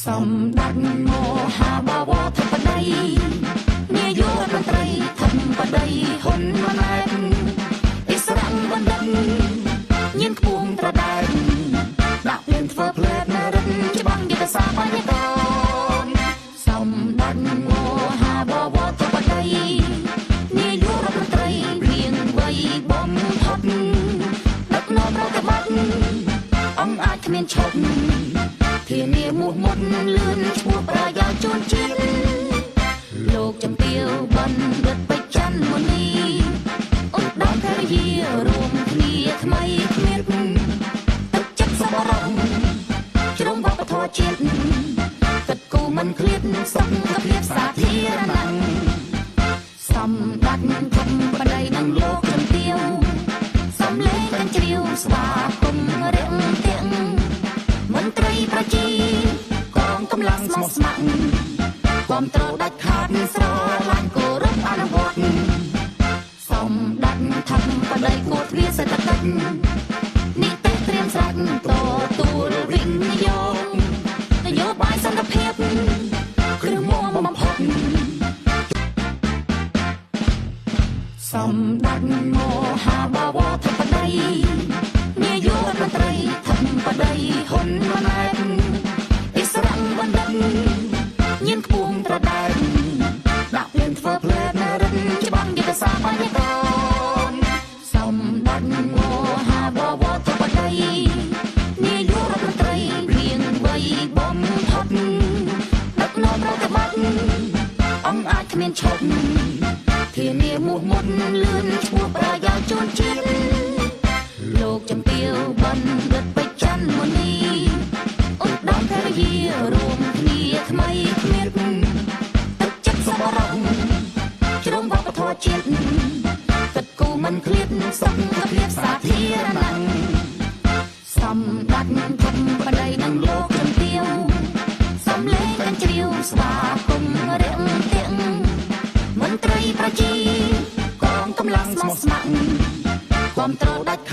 សម្ដេចមហាបាវរធិបតីនាយករដ្ឋមន្ត្រីធិបតីហ៊ុនម៉ាណែតអិសរាជបណ្ឌិតញៀនខ្ពស់ត្រដែតដាក់ភ្លើងធ្វើផ្លែតរិទ្ធច្បាំងយុទ្ធសាស្ត្របញ្ញកនសម្ដេចមហាបាវរធិបតីនាយករដ្ឋមន្ត្រីព្រៀងវ័យបំផុតដឹកនាំប្រតិបត្តិអង្គអាចគ្មានឈប់ធានាមោះមុតលឿនឈ្មោះប្រាយាជូនជាតិលោកចំពាវបណ្ឌិតបេច័ន្ទមុនីឧត្តមភរិយារួមគ្នាថ្មីគ្មានទឹកចិត្តសប្បុរសជ្រុំវប្បធម៌ជាតិទឹកគូមិនឃ្លាតសុខភាពសាធារណៈសម្ដេចធិបតីនឹងលោកចំពាវសំលេងទាំងជ្រាវស្វាគមន៍រាំងទាំងមន្ត្រីប្រជាកងកម្លាំងស្មោះស្ម័គ្រគាំទ្រដាច់ខាតស្រឡាញ់គោរពអនុវត្តសម្ដេចធិបតីគោលទ្វារសេដ្ឋកិច្ចនីតិត្រៀមស្រេចទទួលវិនិយោគនយោបាយសន្តិភាពគ្រឹះមុំបំផុតសម្ដេចមហាបាវរធិបតីនាយករដ្ឋមន្ត្រីធិបតីហ៊ុនម៉ាណែតអិសរាជបណ្ឌិតញៀនខ្ពស់ត្រដែតដាក់ភ្លើងធ្វើផ្លែតរិទ្ធច្បាំងយុទ្ធសាស្ត្របញ្ញកនសម្ដេចមហាបាវរធិបតីនាយករដ្ឋមន្ត្រីព្រៀងវ័យបំផុតដឹកនាំប្រតិបត្តិអង្គអាចគ្មានឈប់ធានាមោះមុតលឿនឈ្មោះប្រាយាជូនជាតិលោកចំពាវបណ្ឌិតបេច័ន្ទមុនីឧត្តមភរិយារួមគ្នាថ្មីគ្មានទឹកចិត្តសប្បុរសជ្រុំវប្បធម៌ជាតិទឹកគូមិនឃ្លាតសុខភាពសាធារណៈសម្ដេចធិបតីនឹងលោកចំពាវសំលេងទាំងជ្រាវស្វាគមន៍រាំងទាំងមន្ត្រីប្រជាកងកម្លាំងស្មោះស្ម័គ្រគាំទ្រដាច់